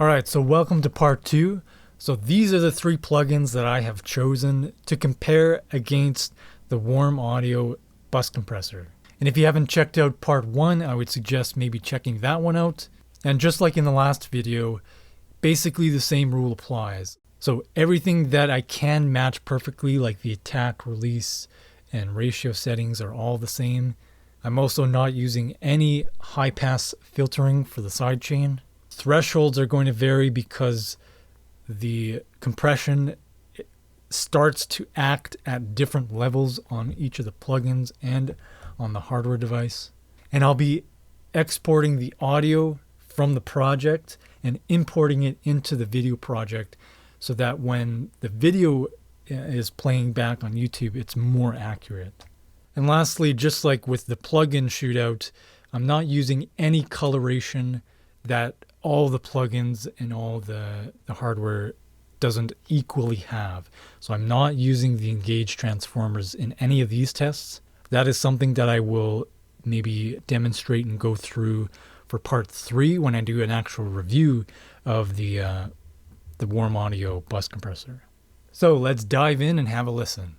Alright, so welcome to part 2. So these are the 3 plugins that I have chosen to compare against the Warm Audio bus compressor. And if you haven't checked out part 1, I would suggest maybe checking that one out. And just like in the last video, basically the same rule applies. So everything that I can match perfectly, like the attack, release, and ratio settings are all the same. I'm also not using any high-pass filtering for the sidechain. Thresholds are going to vary because the compression starts to act at different levels on each of the plugins and on the hardware device. And I'll be exporting the audio from the project and importing it into the video project so that when the video is playing back on YouTube, it's more accurate. And lastly, just like with the plugin shootout, I'm not using any coloration that all the plugins and all the hardware doesn't equally have. So I'm not using the engage transformers in any of these tests. That is something that I will maybe demonstrate and go through for part 3 when I do an actual review of the Warm Audio bus compressor. So let's dive in and have a listen.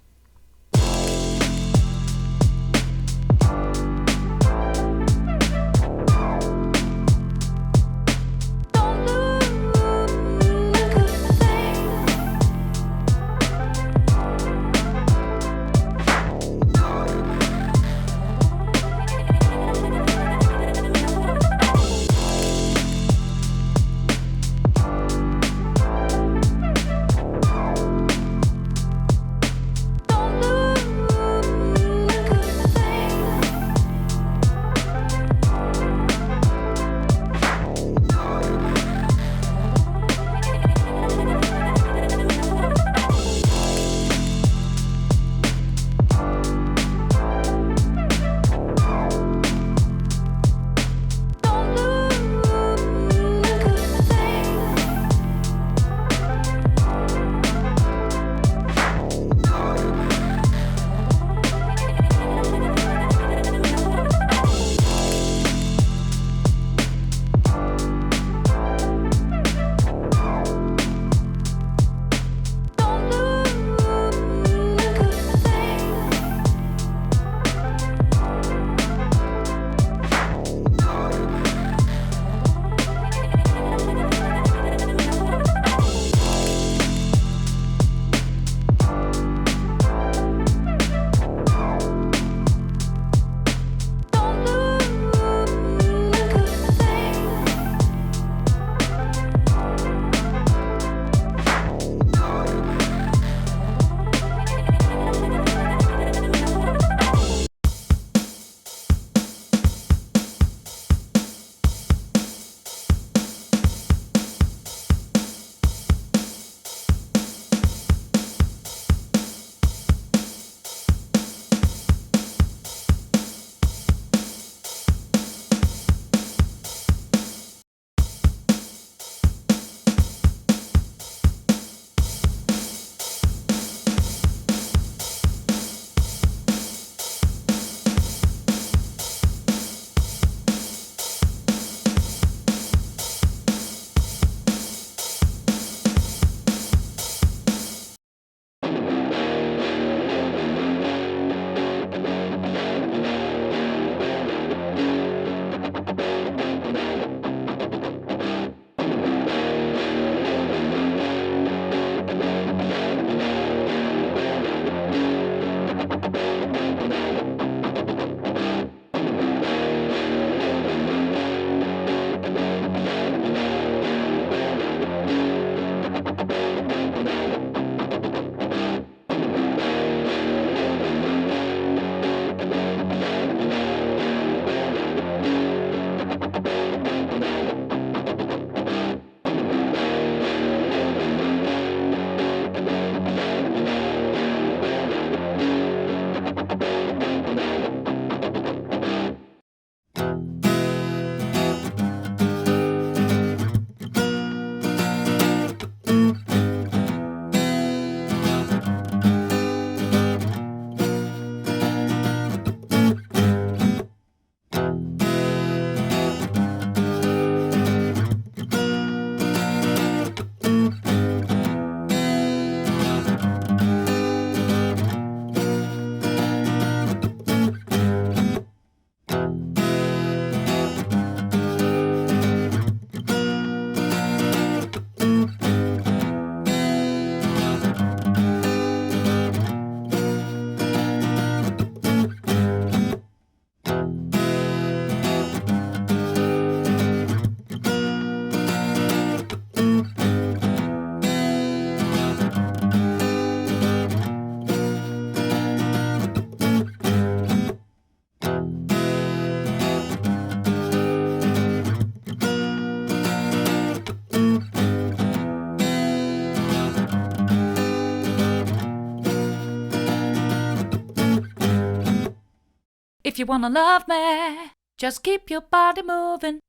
If you wanna love me, just keep your body moving.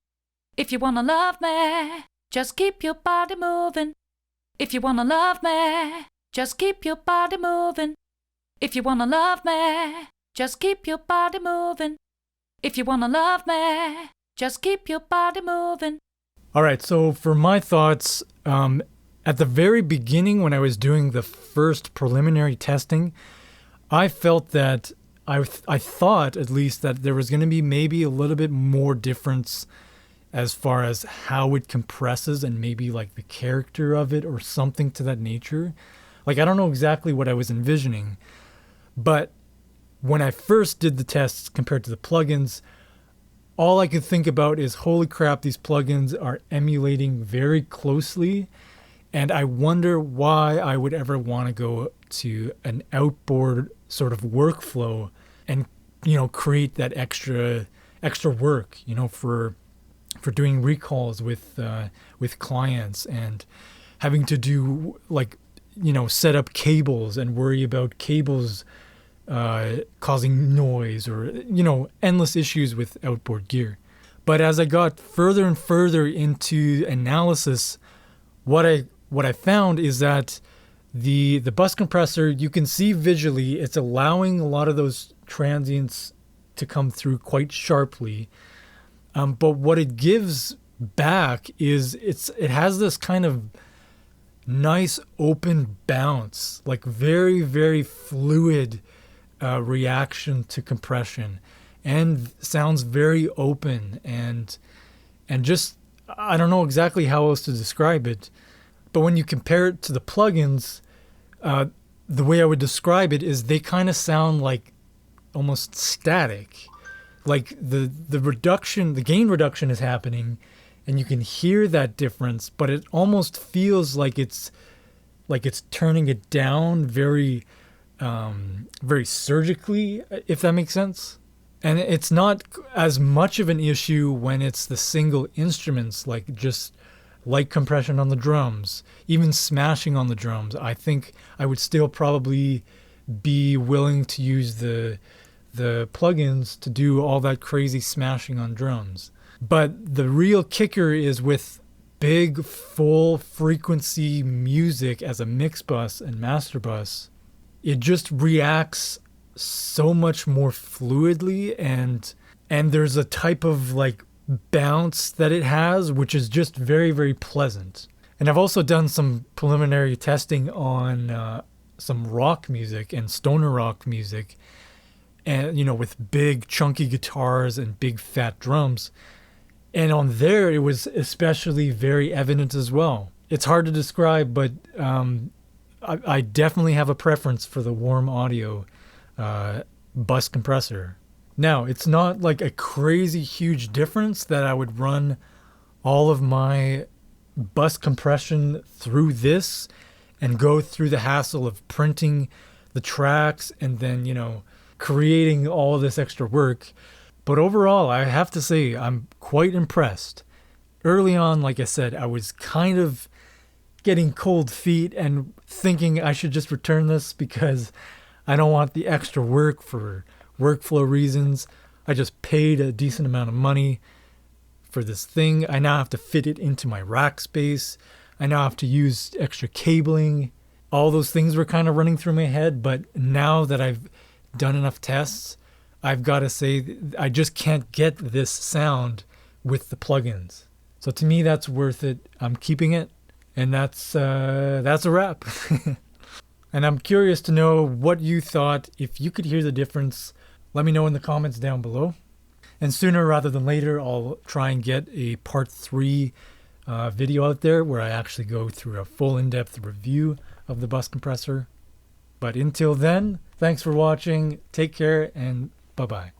If you wanna love me, just keep your body moving. If you wanna love me, just keep your body moving. If you wanna love me, just keep your body moving. If you wanna love me, just keep your body moving. All right, so for my thoughts, at the very beginning when I was doing the first preliminary testing, I felt that I thought at least that there was going to be maybe a little bit more difference as far as how it compresses and maybe like the character of it or something to that nature. Like, I don't know exactly what I was envisioning, but when I first did the tests compared to the plugins, all I could think about is, holy crap, these plugins are emulating very closely. And I wonder why I would ever want to go to an outboard sort of workflow and, create that extra work, for doing recalls with clients and having to do set up cables and worry about cables causing noise or, endless issues with outboard gear. But as I got further and further into analysis, what I found is that the bus compressor, you can see visually, it's allowing a lot of those transients to come through quite sharply. But what it gives back is it has this kind of nice open bounce, like very, very fluid reaction to compression, and sounds very open and just, I don't know exactly how else to describe it. But when you compare it to the plugins, the way I would describe it is they kind of sound like almost static. Like the gain reduction is happening, and you can hear that difference, but it almost feels like it's turning it down very, very surgically, if that makes sense. And it's not as much of an issue when it's the single instruments, like just light compression on the drums, even smashing on the drums. I think I would still probably be willing to use the plugins to do all that crazy smashing on drums. But the real kicker is with big full frequency music as a mix bus and master bus. It just reacts so much more fluidly, and there's a type of bounce that it has, which is just very, very pleasant. And I've also done some preliminary testing on some rock music and stoner rock music, and with big chunky guitars and big fat drums. And on there, it was especially very evident as well. It's hard to describe, but I definitely have a preference for the warm audio bus compressor. Now, it's not like a crazy huge difference that I would run all of my bus compression through this and go through the hassle of printing the tracks and then, creating all this extra work. But overall, I have to say, I'm quite impressed. Early on, like I said, I was kind of getting cold feet and thinking I should just return this because I don't want the extra work for workflow reasons. I just paid a decent amount of money for this thing. I now have to fit it into my rack space. I now have to use extra cabling. All those things were kind of running through my head, but now that I've done enough tests, I've got to say I just can't get this sound with the plugins. So to me, that's worth it. I'm keeping it, and that's a wrap. And I'm curious to know what you thought. If you could hear the difference, let me know in the comments down below. And sooner rather than later, I'll try and get a part 3 video out there where I actually go through a full in-depth review of the bus compressor. But until then, thanks for watching. Take care and bye-bye.